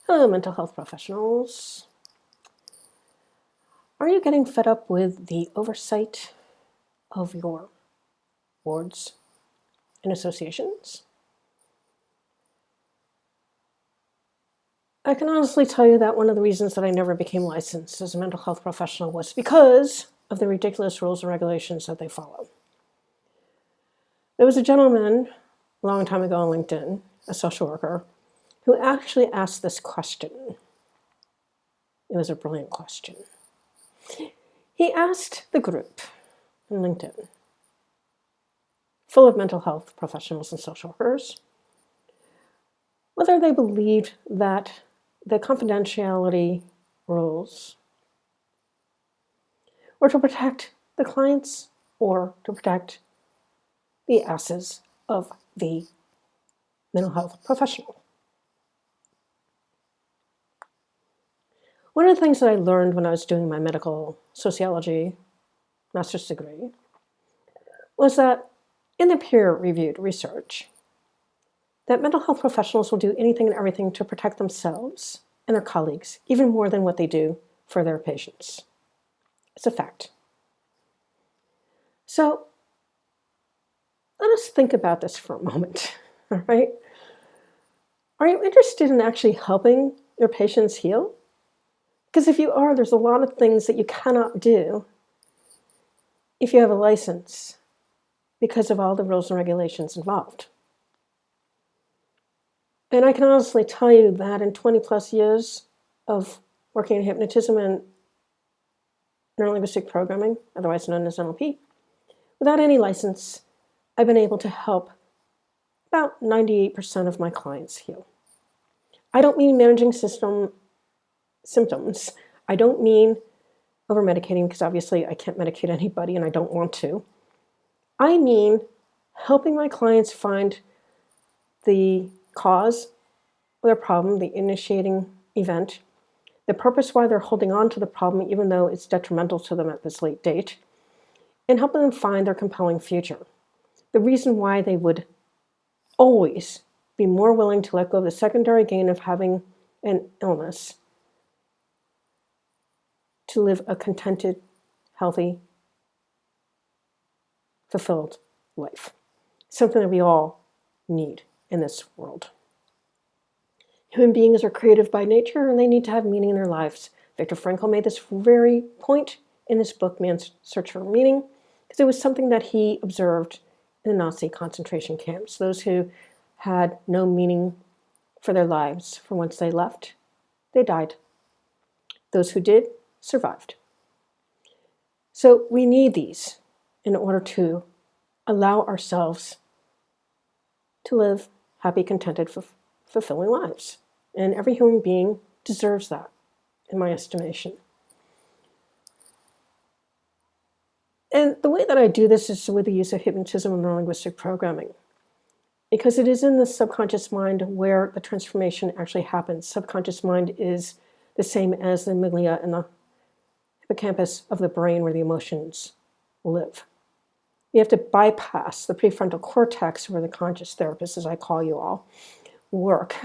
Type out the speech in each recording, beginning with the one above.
Hello, mental health professionals. Are you getting fed up with the oversight of your boards and associations? I can honestly tell you that one of the reasons that I never became licensed as a mental health professional was because of the ridiculous rules and regulations that they follow. There was a gentleman a long time ago on LinkedIn, a social worker, who actually asked this question. It was a brilliant question. He asked the group on LinkedIn, full of mental health professionals and social workers, whether they believed that the confidentiality rules were to protect the clients or to protect the asses of the mental health professional. One of the things that I learned when I was doing my medical sociology master's degree was that in the peer-reviewed research, that mental health professionals will do anything and everything to protect themselves and their colleagues, even more than what they do for their patients. It's a fact. So let us think about this for a moment, all right? Are you interested in actually helping your patients heal? Because if you are, there's a lot of things that you cannot do if you have a license because of all the rules and regulations involved. And I can honestly tell you that in 20 plus years of working in hypnotism and neurolinguistic programming, otherwise known as NLP, without any license, I've been able to help about 98% of my clients heal. I don't mean managing symptoms. I don't mean over-medicating, because obviously I can't medicate anybody and I don't want to. I mean helping my clients find the cause of their problem, the initiating event, the purpose why they're holding on to the problem even though it's detrimental to them at this late date, and helping them find their compelling future. The reason why they would always be more willing to let go of the secondary gain of having an illness to live a contented, healthy, fulfilled life. Something that we all need in this world. Human beings are creative by nature and they need to have meaning in their lives. Viktor Frankl made this very point in his book, Man's Search for Meaning, because it was something that he observed in the Nazi concentration camps. Those who had no meaning for their lives from once they left, they died. Those who did survived. So we need these in order to allow ourselves to live happy, contented, fulfilling lives. And every human being deserves that, in my estimation. And the way that I do this is with the use of hypnotism and neurolinguistic programming, because it is in the subconscious mind where the transformation actually happens. Subconscious mind is the same as the amygdala and the hippocampus of the brain where the emotions live. You have to bypass the prefrontal cortex where the conscious therapists, as I call you all, work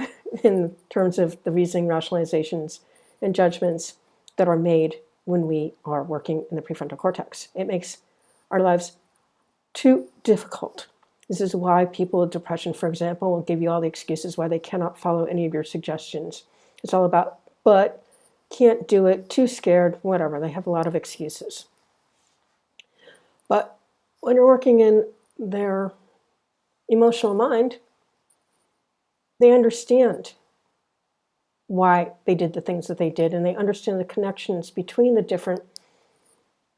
in terms of the reasoning, rationalizations, and judgments that are made when we are working in the prefrontal cortex. It makes our lives too difficult. This is why people with depression, for example, will give you all the excuses why they cannot follow any of your suggestions. It's all about, but, can't do it, too scared, whatever. They have a lot of excuses. But when you're working in their emotional mind, they understand why they did the things that they did, and they understand the connections between the different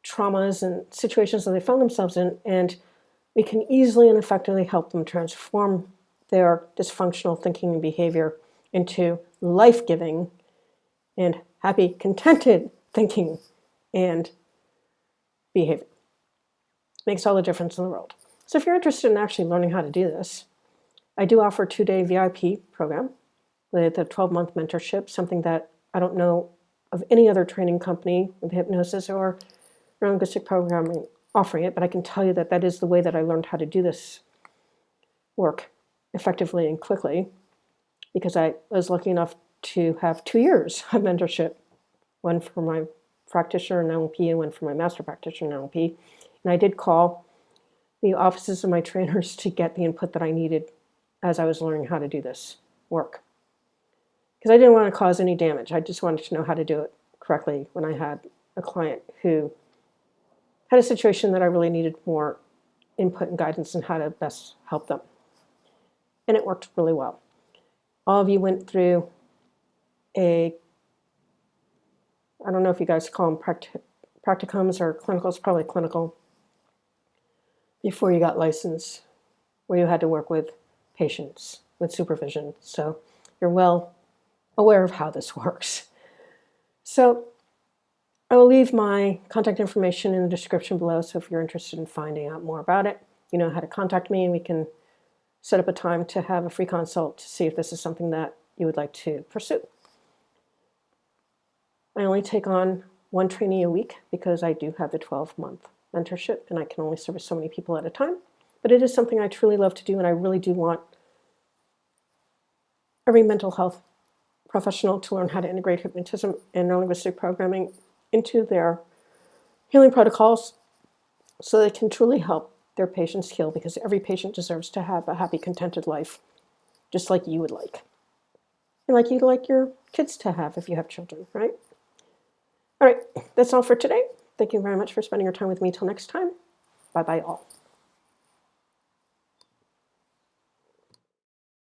traumas and situations that they found themselves in, and we can easily and effectively help them transform their dysfunctional thinking and behavior into life-giving and happy, contented thinking and behavior. Makes all the difference in the world. So if you're interested in actually learning how to do this, I do offer a 2-day VIP program with a 12-month mentorship, something that I don't know of any other training company with hypnosis or neurolinguistic programming offering it, but I can tell you that that is the way that I learned how to do this work effectively and quickly, because I was lucky enough to have 2 years of mentorship, one for my practitioner in NLP and one for my master practitioner in NLP. And I did call the offices of my trainers to get the input that I needed as I was learning how to do this work. Because I didn't want to cause any damage. I just wanted to know how to do it correctly when I had a client who had a situation that I really needed more input and guidance on how to best help them. And it worked really well. All of you went through I don't know if you guys call them practicums or clinicals, probably clinical, before you got licensed, where you had to work with patients with supervision. So you're well aware of how this works. So I will leave my contact information in the description below, so if you're interested in finding out more about it, you know how to contact me, and we can set up a time to have a free consult to see if this is something that you would like to pursue. I only take on one trainee a week because I do have the 12-month mentorship, and I can only service so many people at a time. But it is something I truly love to do, and I really do want every mental health professional to learn how to integrate hypnotism and neurolinguistic programming into their healing protocols so they can truly help their patients heal, because every patient deserves to have a happy, contented life, just like you would like. And like you'd like your kids to have if you have children, right? All right, that's all for today. Thank you very much for spending your time with me. Till next time, bye-bye all.